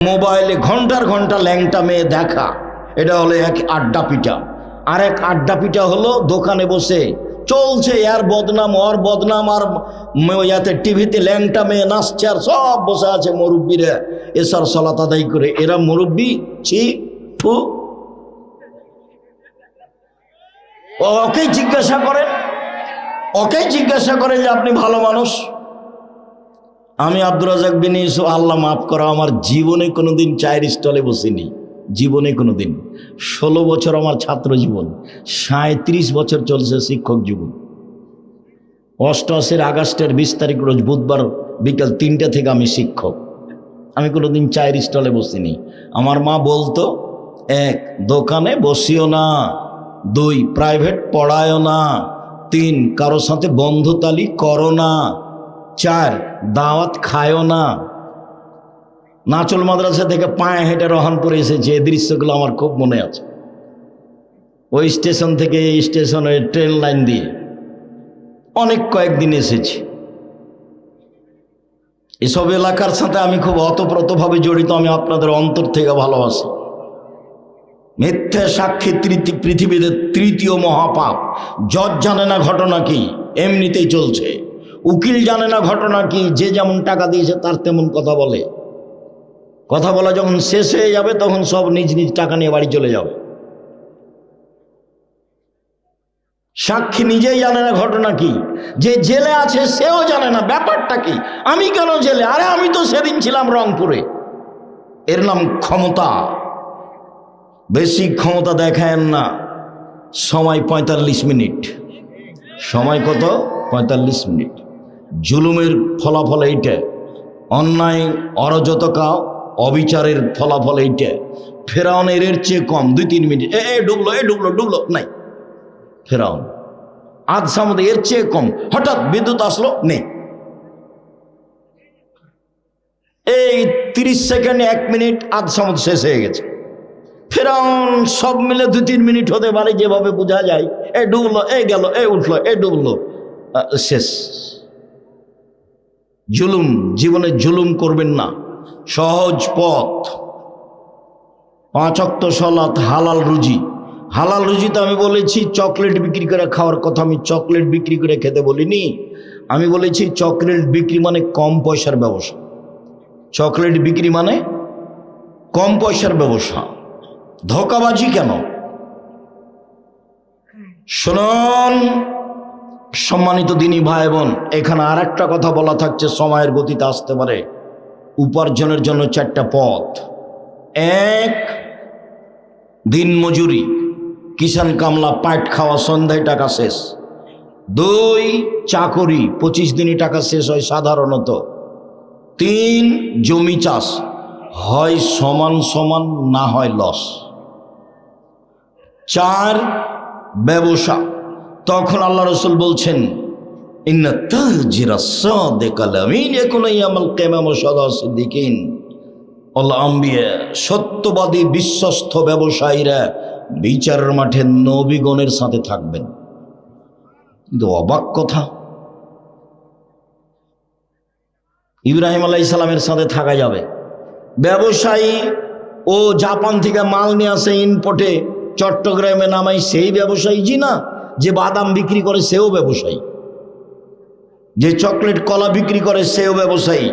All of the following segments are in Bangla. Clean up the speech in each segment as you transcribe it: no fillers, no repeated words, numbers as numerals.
মোবাইলে ঘন্টার ঘন্টা ল্যাংটা মেয়ে দেখা, এটা হলো এক আড্ডা পিটা। আর এক আড্ডা পিটা হলো দোকানে বসে চলছে এর বদনাম ওর বদনাম, আর ইয়াতে টিভিতে ল্যাংটা মেয়ে নাচছে, আর সব বসে আছে মুরব্বীরা এসার সালাত আদায় করে। এরা মুরব্বী ছি ফু। ওকেই জিজ্ঞাসা করেন যে আপনি ভালো মানুষ। আমি আব্দুর রাজ্জাক বিন ইউসুফ, আল্লাহ মাফ করা, আমার জীবনে কোনোদিন চায়ের স্টলে বসিনি, জীবনে কোনোদিন। 16 বছর আমার ছাত্র জীবন, 37 বছর চলছে শিক্ষক জীবন। 88 আগস্টের 20 তারিখ রোজ বুধবার বিকাল 3টা থেকে আমি শিক্ষক। আমি কোনোদিন চায়ের স্টলে বসিনি। আমার মা বলতো, 1 দোকানে বসিও না, 2 প্রাইভেট পড়ায়ও না, 3 কারো সাথে বন্ধুতালি করো না, 4 দাওয়াত খায়ও না। নাচল মাদ্রাসা থেকে পায়ে হেঁটে রহনপুরে এসেছে, এই দৃশ্যগুলো আমার খুব মনে আছে। ওই স্টেশন থেকে এই স্টেশনে ট্রেন লাইন দিয়ে অনেক কয়েকদিন এসেছি। এসব এলাকার সাথে আমি খুব অতপ্রতভাবে জড়িত। আমি আপনাদের অন্তর থেকে ভালোবাসি। মিথ্যা সাক্ষী পৃথিবীতে 3য় মহাপাপ। জজ জানে না ঘটনা কি, এমনিতেই চলছে। উকিল জানে না ঘটনা কি, যে যেমন টাকা দিয়েছে তার তেমন কথা বলে। কথা বলা যখন শেষ হয়ে যাবে তখন সব নিজ নিজ টাকা নিয়ে বাড়ি চলে যাবে। সাক্ষী নিজেই জানে না ঘটনা কি, যে জেলে আছে সেও জানে না ব্যাপারটা কি। আমি কেন জেলে? আরে আমি তো সেদিন ছিলাম রংপুরে। এর নাম ক্ষমতা। বেশি ক্ষমতা দেখায়েন না। সময় 45 মিনিট। সময় কত? 45 মিনিট। জুলুমের ফলাফল এইটা, অন্যায় অরাজকতা অবিচারের ফলাফল এইটা। ফেরাউনের এর চেয়ে কম 2-3 মিনিট, ডুবলো নাই। ফেরাউন আধ সামুদ্রে এর চেয়ে কম, হঠাৎ বিদ্যুৎ আসলো নেই। এই 30 সেকেন্ড 1 মিনিট আধ সামুদ্র শেষ হয়ে গেছে। ফেরাউন সব মিলে 2-3 মিনিট হতে পারে, যেভাবে বোঝা যায়। এ ডুবলো, এ গেল, এ উঠলো, এ ডুবলো, শেষ। জুলুম, জীবনে জুলুম করবেন না। সহজ পথ, 5 ওয়াক্ত সালাত, হালাল রুজি। হালাল রুজিতে আমি বলেছি চকলেট বিক্রি করে খাওয়ার কথা। আমি চকলেট বিক্রি করে খেতে বলিনি। আমি বলেছি চকলেট বিক্রি মানে কম পয়সার ব্যবসা। চকলেট বিক্রি মানে কম পয়সার ব্যবসা। ধোঁকাবাজি কেন? শুনুন সম্মানিত দিনী ভাই বোন, এখানে আর একটা কথা বলা থাকছে, সময়ের গতিতে আসতে পারে। উপার্জনের জন্য 4টা পথ। 1 দিন মজুরি, কিষান কামলা, পাট খাওয়া, সন্ধ্যায় টাকা শেষ। 2 চাকরি, 25 দিনই টাকা শেষ হয় সাধারণত। 3 জমি চাষ, হয় সমান সমান, না হয় লস। 4 ব্যবসা। তখন আল্লাহ রসুল বলছেন, ইন্না তাজিরা সাদিকাল আমিন ইয়াকুনু ইয়াউমাল কিয়ামাহ সাদা সিদ্দিকিন। আল্লাহ আম্বিয়া, সত্যবাদী বিশ্বস্ত ব্যবসায়ীরা বিচারের মাঠে নবীগণের সাথে থাকবেন। কিন্তু অবাক কথা, ইব্রাহিম আলাইহিস সালামের সাথে থাকা যাবে। ব্যবসায়ী ও জাপান থেকে মাল নিয়ে আসে ইনপোর্টে, চট্টগ্রামে নামাই, সেই ব্যবসায়ী? জি না। যে বাদাম বিক্রি করে সেও ব্যবসায়ী, যে চকলেট কলা বিক্রি করে সেও ব্যবসায়ী।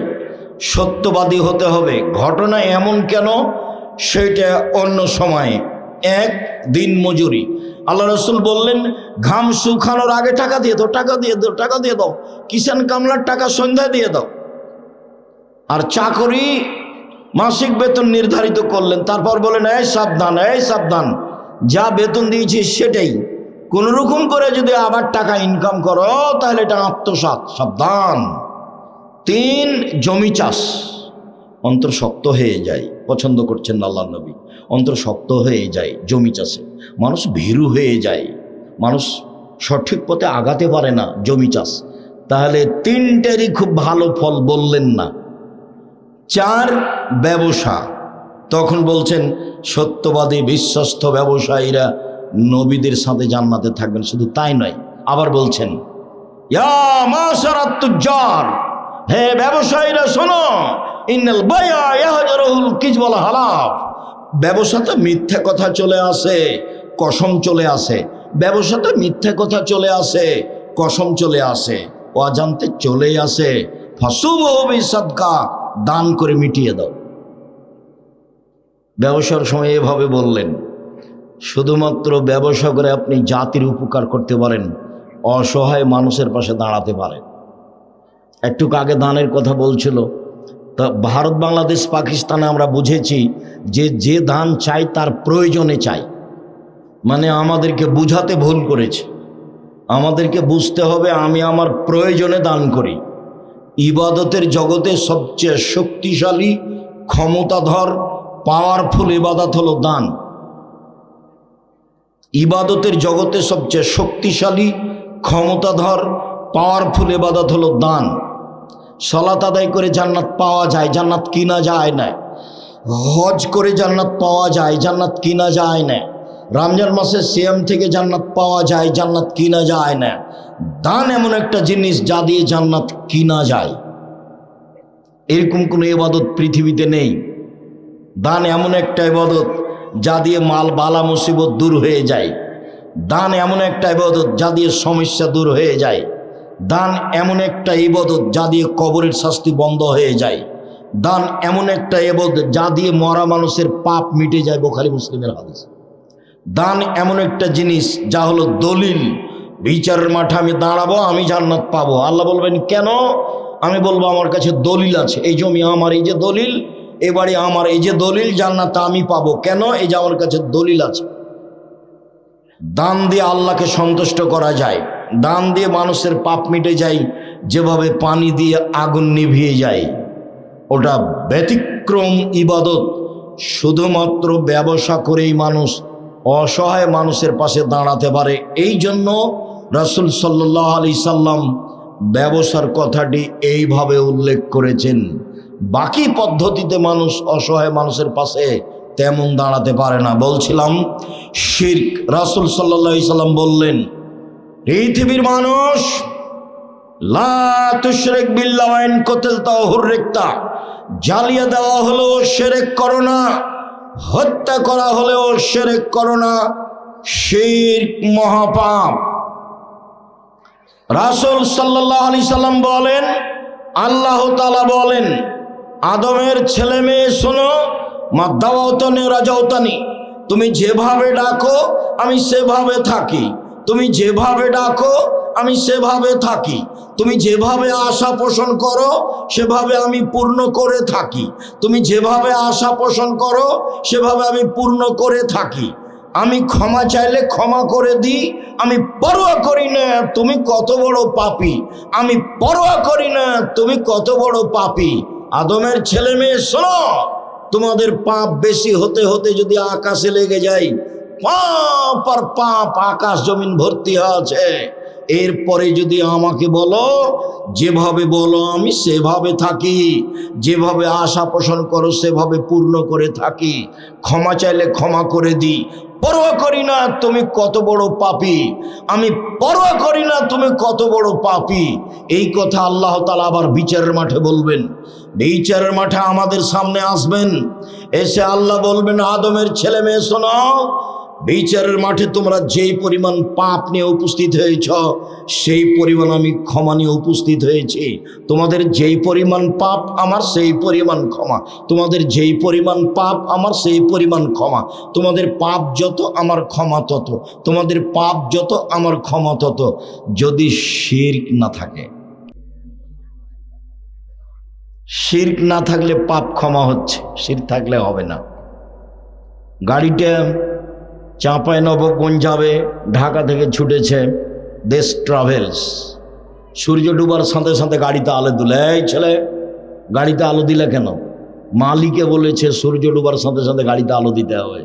সত্যবাদী হতে হবে। ঘটনা এমন কেন সেটা অন্য সময়ে। 1 দিন মজুরি। আল্লাহ রসুল বললেন, ঘাম শুকানোর আগে টাকা দিয়ে দাও, টাকা দিয়ে দাও, টাকা দিয়ে দাও। কিষান কামলার টাকা সন্ধ্যায় দিয়ে দাও। আর চাকরি মাসিক বেতন নির্ধারিত করলেন, তারপর বলেন, এই সাবধান, এই সাবধান, যা বেতন দিয়েছি সেটাই। কোন রকম করে যদি আবার টাকা ইনকাম করো তাহলে এটা আত্মসাৎ, সাবধান। 3 জমি চাষ। অন্তর শক্ত হয়ে যায়, পছন্দ করছেন না আল্লাহর নবী। অন্তর শক্ত হয়ে যায় জমি চাষে, মানুষ ভীরু হয়ে যায়, মানুষ সঠিক পথে আগাতে পারে না জমি চাষ। তাহলে 3টেরই খুব ভালো ফল বললেন না। 4 ব্যবসা। তখন বলছেন সত্যবাদী বিশ্বস্ত ব্যবসায়ীরা নবীদের সাথে জান্নাতে থাকবেন। শুধু তাই নয়, আবার বলছেন, ইয়া মাশারাত তুজ্জার, হে ব্যবসায়ীরা শোনো, ইন্নাল বায়আ ইয়াহজারুল কিযব ওয়াল হালাফ। ব্যবসাতে মিথ্যা কথা চলে আসে, কসম চলে আসে। ব্যবসাতে মিথ্যা কথা চলে আসে, কসম চলে আসে, অজান্তে চলেই আসে। ফাসুবহু বিসাদকা, দান করে মিটিয়ে দাও। ব্যবসার সময় এভাবে বললেন। শুধুমাত্র ব্যবসা করে আপনি জাতির উপকার করতে পারেন, অসহায় মানুষের পাশে দাঁড়াতে পারেন। একটু আগে দানের কথা বলছিল, তা ভারত বাংলাদেশ পাকিস্তানে আমরা বুঝেছি যে দান চাই তার প্রয়োজনে চাই। মানে আমাদেরকে বুঝাতে ভুল করেছে। আমাদেরকে বুঝতে হবে আমি আমার প্রয়োজনে দান করি। ইবাদতের জগতে সবচেয়ে শক্তিশালী, ক্ষমতাধর, পাওয়ারফুল ইবাদত হলো দান। ইবাদতের জগতে সবচেয়ে শক্তিশালী, ক্ষমতাধর, পাওয়ারফুল ইবাদত হলো দান। সালাত আদায় করে জান্নাত পাওয়া যায়, জান্নাত কিনা যায় না। হজ করে জান্নাত পাওয়া যায়, জান্নাত কিনা যায় না। রমজান মাসে সিয়াম থেকে জান্নাত পাওয়া যায়, জান্নাত কিনা যায় না। দান এমন একটা জিনিস যা দিয়ে জান্নাত কিনা যায়। এরকম কোনো ইবাদত পৃথিবীতে নেই। দান এমন একটা ইবাদত যা দিয়ে মাল বালা মুসিবত দূর হয়ে যায়। দান এমন একটা ইবাদত যা দিয়ে সমস্যা দূর হয়ে যায়। দান এমন একটা ইবাদত যা দিয়ে কবরের শাস্তি বন্ধ হয়ে যায়। দান এমন একটা ইবাদত যা দিয়ে মরা মানুষের পাপ মিটে যায়, বুখারী মুসলিমের হাদিস। দান এমন একটা জিনিস যা হলো দলিল। বিচারের মাঠে আমি দাঁড়াবো, আমি জান্নাত পাবো। আল্লাহ বলবেন কেন? আমি বলবো আমার কাছে দলিল আছে, এই জমি আমার, এই যে দলিল, এ বাড়ি আমার, এই যে দলিল, জান্নাত আমি পাবো। কেন? এই যে আমার কাছে দলিল আছে। দান দিয়ে আল্লাহকে সন্তুষ্ট করা যায়। দান দিয়ে মানুষের পাপ মিটে যায়, যেভাবে পানি দিয়ে আগুন নিভিয়ে যায়। ওটা ব্যতিক্রম ইবাদত। শুধুমাত্র ব্যবসা করেই মানুষ অসহায় মানুষের পাশে দাঁড়াতে পারে। এই জন্য রাসূল সাল্লাল্লাহু আলাইহি সাল্লাম ব্যবসার কথাটি এইভাবে উল্লেখ করেছেন। বাকি পদ্ধতিতে মানুষ অসহায় মানুষের পাশে তেমন দাঁড়াতে পারে না। বলছিলাম শিরক। রাসূল সাল্লাল্লাহু আলাইহি সাল্লাম বললেন, পৃথিবীর মানুষ, লা তুশরিক বিল্লাহ ওয়া ইন কুতিলতা ওয়া হুররিকতা, জ্বালিয়ে দেওয়া হলেও শিরক করো না, হত্যা করা হলেও শিরক করো না, শিরক মহাপাপ। রাসূল সাল্লাল্লাহু আলাইহি সাল্লাম বলেন, আল্লাহ তাআলা বলেন, আদমের ছেলে মেয়ে শোনো, মা দাওয়াতানি রাজাউতানি, তুমি যেভাবে ডাকো আমি সেভাবে থাকি। তুমি যেভাবে ডাকো আমি সেভাবে থাকি। তুমি যেভাবে আশা পোষণ করো সেভাবে আমি পূর্ণ করে থাকি। তুমি যেভাবে আশা পোষণ করো সেভাবে আমি পূর্ণ করে থাকি। আমি ক্ষমা চাইলে ক্ষমা করে দিই। আমি পরোয়া করি না তুমি কত বড় পাপী। আমি পরোয়া করি না তুমি কত বড় পাপী। আদমের ছেলে মেয়ে শোনো, তোমাদের পাপ বেশি হতে হতে যদি আকাশে লেগে যায়, পাপ আর পাপ, আকাশ জমিন ভর্তি আছে। এরপরে যদি আমাকে বলো, যেভাবে বলো আমি সেভাবে থাকি। যেভাবে আশা পোষণ করো সেভাবে পূর্ণ করে থাকি। ক্ষমা চাইলে ক্ষমা করে দিই। পরোয়া করি না তুমি কত বড় পাপী। আমি পরোয়া করি না তুমি কত বড় পাপী। এই কথা আল্লাহ তাআলা আবার বিচারের মাঠে বলবেন। বিচারের মাঠে আমাদের সামনে আসবেন, এসে আল্লাহ বলবেন, আদমের ছেলে মেয়ে শোনো, বিচারের মাঠে তোমরা যেই পরিমাণ পাপ নিয়ে উপস্থিত হয়েছ সেই পরিমাণ আমি ক্ষমা নিয়ে উপস্থিত হয়েছি। তোমাদের যেই পরিমাণ পাপ আমার সেই পরিমাণ ক্ষমা। তোমাদের যেই পরিমাণ পাপ আমার সেই পরিমাণ ক্ষমা। তোমাদের পাপ যত আমার ক্ষমা তত। তোমাদের পাপ যত আমার ক্ষমা তত। যদি শিরক না থাকে, শিরক না থাকলে পাপ ক্ষমা হচ্ছে, শিরক থাকলে হবে না। গাড়িটা চাঁপাইনবাবগঞ্জ যাবে, ঢাকা থেকে ছুটেছে দেশ ট্রাভেলস। সূর্য ডুবার সাথে সাথে গাড়িতে আলো দিলে, এই ছেলে গাড়িতে আলো দিলে কেন? মালিকে বলেছে সূর্য ডুবার সাথে সাথে গাড়িতে আলো দিতে হবে।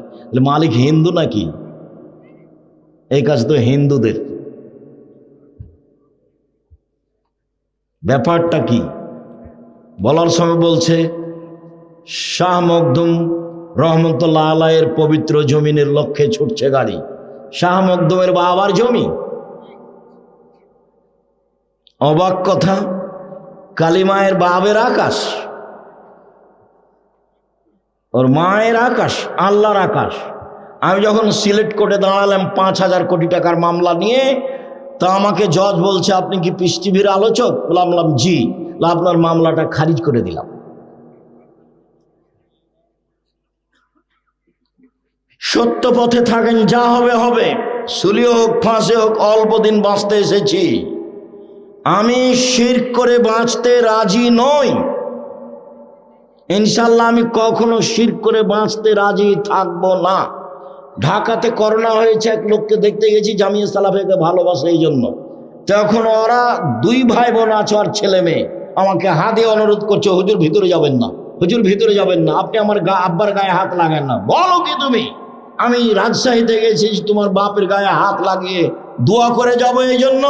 মালিক হিন্দু নাকি? এই কাজ তো হিন্দুদের। ব্যাপারটা কি বলার সময় বলছে, শাহ মখদুম রহমতুল্লাহ আলাইয়ের পবিত্র জমিনের লক্ষ্যে ছুটছে গাড়ি। শাহ মখদুমের বাবার জমি। অবাক কথা, কালিমায়ের বাবের আকাশ। ওর মায়ের আকাশ, আল্লাহর আকাশ। আমি যখন সিলেট কোর্টে দাঁড়ালাম 5,000 কোটি টাকার মামলা নিয়ে, তা আমাকে জজ বলছে আপনি কি পিস টিভির আলোচক? বললাম জি। আপনার মামলাটা খারিজ করে দিলাম। সত্য পথে থাকেন, যা হবে হবে, সুলি হোক ফাঁসে হোক, অল্প দিন বাঁচতে এসেছি। আমি শিরক করে বাঁচতে রাজি নই। ইনশাল্লাহ আমি কখনো শিরক করে বাঁচতে রাজি থাকবো না। ঢাকাতে করোনা হয়েছে, এক লোককে দেখতে গেছি, জামিয়া সালাফিকে ভালোবাসে এই জন্য। তখন ওরা 2 ভাই বোন আছে আর ছেলে মেয়ে, আমাকে হাত দিয়ে অনুরোধ করছে, হুজুর ভিতরে যাবেন না, হুজুর ভিতরে যাবেন না, আপনি আমার আব্বার গায়ে হাত লাগান না। বলো কি তুমি? আমি রাজশাহীতে গেছি, তোমার বাপের গায়ে হাত লাগিয়ে দোয়া করে যাবো, এই জন্য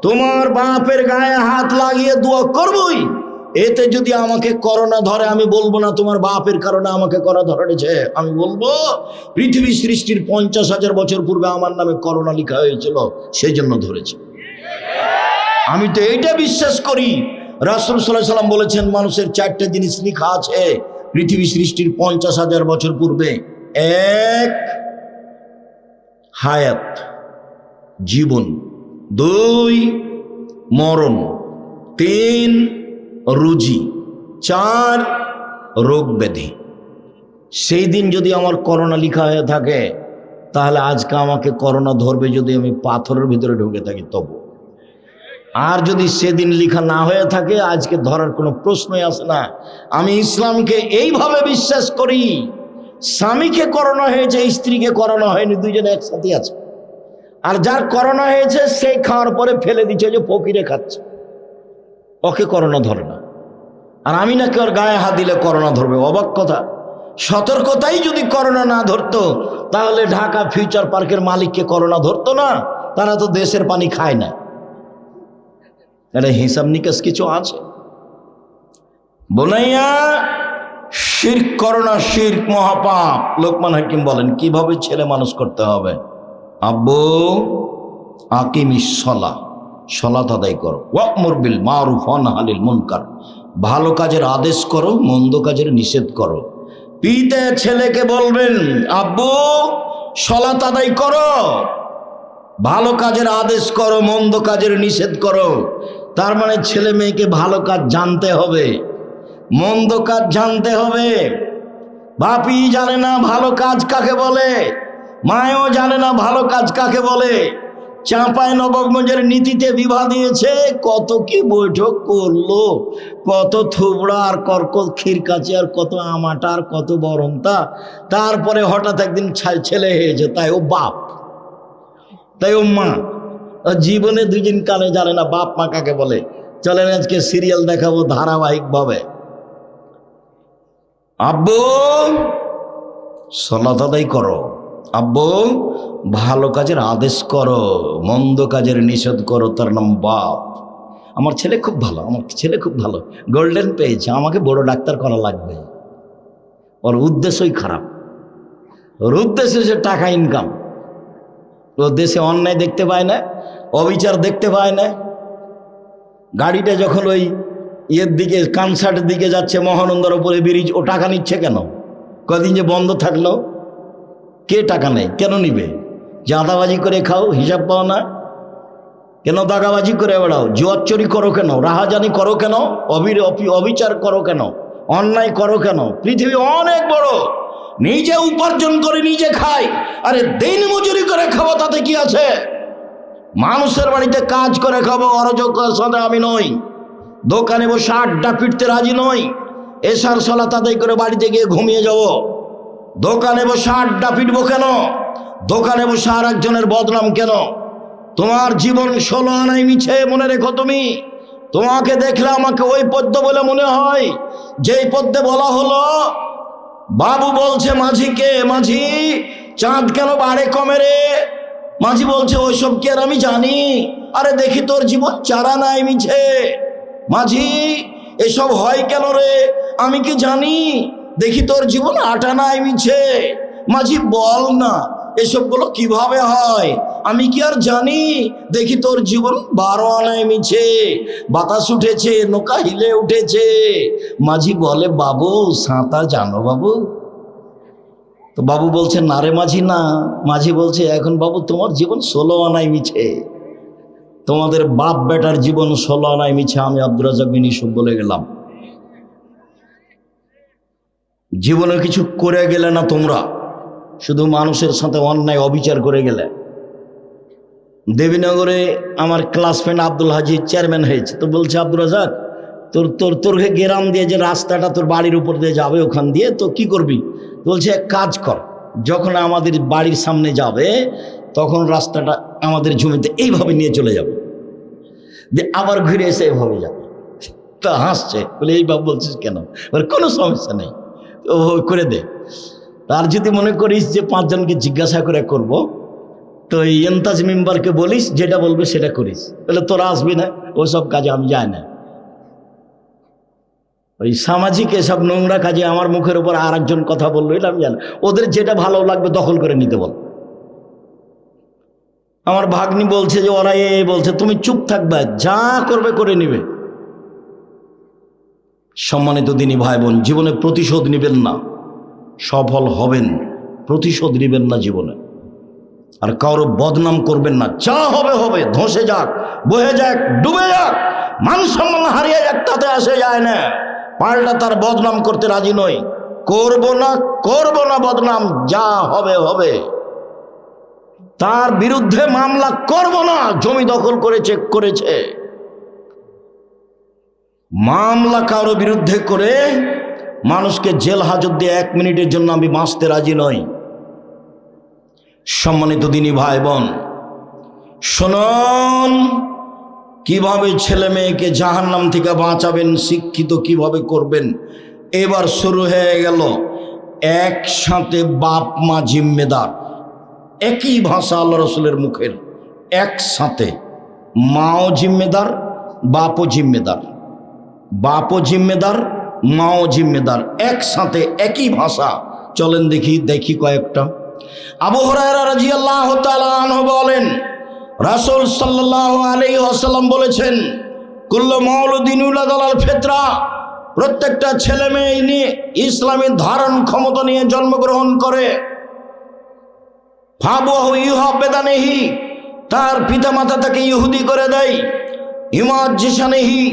তোমার বাপের গায়ে হাত লাগিয়ে দোয়া করবই। এতে যদি আমাকে করোনা ধরে, আমি বলবো না তোমার বাপের কারণে আমাকে করোনা ধরেছে, আমি বলবো পৃথিবী সৃষ্টির 50,000 বছর পূর্বে আমার নামে করোনা লেখা হয়েছিল, সেই জন্য ধরেছে। আমি তো এইটা বিশ্বাস করি, রাসূল সাল্লাল্লাহু আলাইহি ওয়াসাল্লাম বলেছেন মানুষের 4টে জিনিস লেখা আছে পৃথিবী সৃষ্টির 50,000 বছর পূর্বে। 1 হায়াত, জীবন। 2 মরণ। 3 রুজি। 4 রোগ ব্যাধি। সেই দিন যদি আমার করোনা লেখা হয়ে থাকে, তাহলে আজকে আমাকে করোনা ধরবে যদি আমি পাথরের ভিতরে ঢুকে থাকি তবু। আর যদি সেদিন লেখা না হয়ে থাকে, আজকে ধরার কোনো প্রশ্নই আসে না। আমি ইসলামকে এইভাবে বিশ্বাস করি, স্বামীকে করোনা হয়েছে, স্ত্রীকে করোনা হয়নি, দুইজনে একসাথে আছে। আর যার করোনা হয়েছে সেই খাওয়ার পরে ফেলে দিচ্ছে, যে ফকিরে খাচ্ছে, ওকে করোনা ধরে না। আর আমি নাকি ওর গায়ে হাত দিলে করোনা ধরবে, অবাক কথা। সতর্কতাই যদি করোনা না ধরতো, তাহলে ঢাকা ফিউচার পার্কের মালিককে করোনা ধরতো না। তারা তো দেশের পানি খায় না। এটা হিসাব নিকাশ কিছু আছে? বোনাইয়া, শিরক করোনা, শিরক মহাপাপ। লোকমান হাকিম বলেন কিভাবে ছেলে মানুষ করতে হবে। আব্বু আকিমিস সালাহ, সালাত আদায় করো। ওয়া'মুর বিল মারুফ ওয়া নাহি আনিল মুনকার, ভালো কাজের আদেশ করো, মন্দ কাজের নিষেধ করো। পিতা ছেলেকে বলবেন আব্বু সালাত আদায় করো, ভালো কাজের আদেশ করো, মন্দ কাজের নিষেধ করো। তার মানে ছেলে মেয়েকে ভালো কাজ জানতে হবে, মন্দ কাজ জানতে হবে। বাপি জানে না ভালো কাজ কাকে বলে, মায়ও জানে না ভালো কাজ কাকে বলে। চাঁপাই নবাবগঞ্জের নীতিতে বিবাহ দিয়েছে, কত কি বৈঠক করলো, কত থুবড়া আর কর্কট ক্ষীরকাচি আর কত আমাটা আর কত বরমতা। তারপরে হঠাৎ একদিন ছেলে হয়েছে, তাই ও বাপ, তাই ও মা। জীবনে 2 দিন কানে জানে না বাপ মা কাকে বলে। চলেন আজকে সিরিয়াল দেখাবো ধারাবাহিকভাবে। আব্বু সালাত আদায় করো, আব্বু ভালো কাজের আদেশ করো, মন্দ কাজের নিষেধ করো। তার নাম বাপ। আমার ছেলে খুব ভালো, আমার ছেলে খুব ভালো, গোল্ডেন পেয়েছে, আমাকে বড় ডাক্তার করা লাগবে। ওর উদ্দেশ্যই খারাপ, ওর উদ্দেশ্য সে টাকা ইনকাম। ও দেশে অন্যায় দেখতে পায় না, অবিচার দেখতে পায় না। গাড়িটা যখন ওই ইয়ের দিকে, কনসার্টের দিকে যাচ্ছে, মহানন্দার উপরে ব্রিজ, ও টাকা নিচ্ছে কেন? কদিন যে বন্ধ থাকলো, কে টাকা নেয়? কেন নিবে? চাঁদাবাজি করে খাও, হিসাব পাও না কেন? দাগাবাজি করে বেড়াও, জুয়ার চুরি করো কেন? রাহাজানি করো কেন? অবিচার করো কেন? অন্যায় করো কেন? পৃথিবী অনেক বড়, নিজে উপার্জন করে নিজে খাই। আরে দিন মজুরি করে খাবো, তাতে কি আছে? মানুষের বাড়িতে কাজ করে খাবো, অরাজকতার সাথে আমি নই। দোকানে বসে আড্ডা পিটতে রাজি নই। এশার সালাত আদায় করে বাড়িতে গিয়ে ঘুমিয়ে যাব। দোকানে বসে আড্ডা পিটবো কেন? দোকানে বসে আর একজনের বদনাম কেন? তোমার জীবন 16 আনাই মিছে, মনে রেখো। তুমি, তোমাকে দেখলে আমাকে ওই পদ্য বলে মনে হয় যেই পদ্যে বলা হলো, বাবু বলছে মাঝিকে, মাঝি চাঁদ কেন বাড়ে কমে রে? মাঝি বলছে ওইসব কি আর আমি জানি? আরে দেখি তোর জীবন 4 আনাই মিছে। মাঝি এসব হয় কেন রে? আমি কি জানি? দেখি তোর জীবন 8 আনাই মিছে। মাঝি বল না এসবগুলো কিভাবে হয়? আমি কি আর জানি? দেখি তোর জীবন 12 আনায় মিছে, বাতাস উঠেছে, নৌকা হিলে উঠেছে। মাঝি বলে, বাবু সাঁতার জানো বাবু? তো বাবু বলছে, না রে মাঝি না। মাঝি বলছে, এখন বাবু তোমার জীবন 16 আনায় মিছে, তোমাদের বাপ বেটার জীবন 16 আনায় মিছে। আমি আব্দুর রাজ্জাক বিন ইউসুফ বলে গেলাম, জীবনে কিছু করে গেলে না তোমরা, শুধু মানুষের সাথে অন্যায় অবিচার করে গেলে। দেবীনগরে আমার ক্লাস ফ্রেন্ড আব্দুল হাজির চেয়ারম্যান হয়েছে। তো বলছে, আব্দুর রাজ্জাক, তোর গ্রাম দিয়ে যে রাস্তাটা তোর বাড়ির উপর দিয়ে যাবে, ওখান দিয়ে তো কি করবি? বলছে, এক কাজ কর, যখন আমাদের বাড়ির সামনে যাবে তখন রাস্তাটা আমাদের জমিতে এইভাবে নিয়ে চলে যাবে, যে আবার ঘুরে এসে এভাবে যাবে। তা হাসছে, বলে এইভাবে বলছিস কেন? বলে কোনো সমস্যা নেই, ও করে দে। আর যদি মনে করিস যে 5 জনকে জিজ্ঞাসা করে করব, তো এই এন্তাজ মেম্বারকে বলিস, যেটা বলবে সেটা করিস। বলে তোরা আসবি না, ওসব কাজে আমি যাই না। ওই সামাজিক এসব নোংরা কাজে আমার মুখের উপর আর একজন কথা বললো, এটা আমি জানি। ওদের যেটা ভালো লাগবে দখল করে নিতে বল। আমার ভাগ্নি বলছে যে ওরা বলছে, তুমি চুপ থাকবে, যা করবে করে নিবে। সম্মানিত দিনী ভাই বোন, জীবনে প্রতিশোধ নিবেন না, সফল হবেন। প্রতিশোধ নিবেন না জীবনে, আর কারো বদনাম করবেন না। যা হবে হবে, ধসে যাক, বহে যাক, ডুবে যাক, মান সম্মান হারিয়ে যাক, তাতে আসে যায় না। পাল্টা তার বদনাম করতে রাজি নই, করব না বদনাম, যা হবে হবে। তার বিরুদ্ধে মামলা করব না, জমি দখল করে চেক করেছে। মামলা কারো বিরুদ্ধে করে মানুষকে জেল হাজত দিয়ে 1 মিনিটের জন্য আমি বাঁচতে রাজি নই। সম্মানিত দিনী ভাই বোন, শুনুন, কিভাবে ছেলে মেয়েকে জাহান্নাম থেকে বাঁচাবেন, শিক্ষিত কিভাবে করবেন। এবার শুরু হয়ে গেল, একসাথে বাপ মা জিম্মেদার। একই ভাষা আল্লাহ রসুলের মুখের, একসাথে মাও জিম্মেদার, বাপও জিম্মেদার, বাপও জিম্মেদার, মাও জিম্মেদার, একসাথে একই ভাষা। চলেন দেখি কয়েকটা। আবু হুরায়রা রাদিয়াল্লাহু তাআলা আনহু বলেন, রাসূল সাল্লাল্লাহু আলাইহি ওয়াসাল্লাম বলেছেন, কুল্লু মাউলুদিন ইউলাদু আলাল ফিতরা, প্রত্যেকটা ছেলে মেয়ে নিয়ে ইসলামের ধারণ ক্ষমতা নিয়ে জন্মগ্রহণ করে। ফাবুহু ইউহাবেদানিহি, তার পিতামাতা তাকে ইহুদি করে দেয়। ইমাজ্জিসানিহি,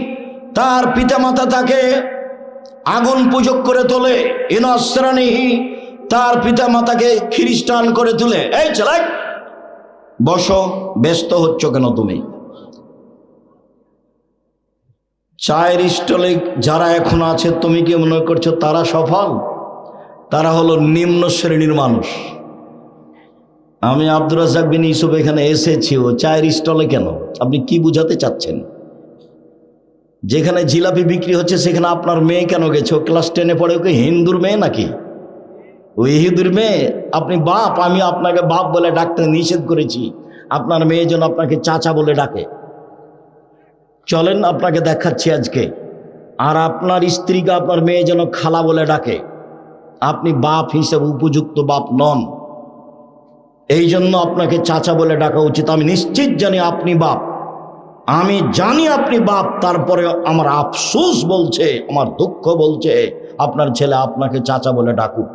তার পিতামাতা তাকে আগুন পূজক করে তোলে। ইনাসরানিহি, তার পিতামাতাকে খ্রিস্টান করে তোলে। এই ছেলে বসো, ব্যস্ত হচ্ছ কেন তুমি? চায়ের স্টলে যারা এখন আছে, তুমি কি মনে করছো তারা সফল? তারা হলো নিম্ন শ্রেণীর মানুষ। আমি আব্দুর রাজ্জাক বিন ইউসুফ এখানে এসেছি, ও চায়ের স্টলে কেন? আপনি কি বুঝাতে চাচ্ছেন? যেখানে জিলাপি বিক্রি হচ্ছে সেখানে আপনার মেয়ে কেন গেছে? ও ক্লাস 10-এ পড়ে, ওকে হিন্দুর মেয়ে নাকি? ওই হিন্দুর মেয়ে। আপনি বাপ, আমি আপনাকে বাপ বলে ডাকতে নিষেধ করেছি, আপনার মেয়ে যেন আপনাকে চাচা বলে ডাকে। চলেন আপনাকে দেখাচ্ছি আজকে। আর আপনার স্ত্রীকে আপনার মেয়ে যেন খালা বলে ডাকে। আপনি বাপ হিসেবে উপযুক্ত বাপ নন, এই জন্য আপনাকে চাচা বলে ডাকা উচিত। আমি নিশ্চিত জানি আপনি বাপ, আমি জানি আপনি বাপ, তারপরে আমার আফসোস বলছে, আমার দুঃখ বলছে আপনার ছেলে আপনাকে চাচা বলে ডাকুক।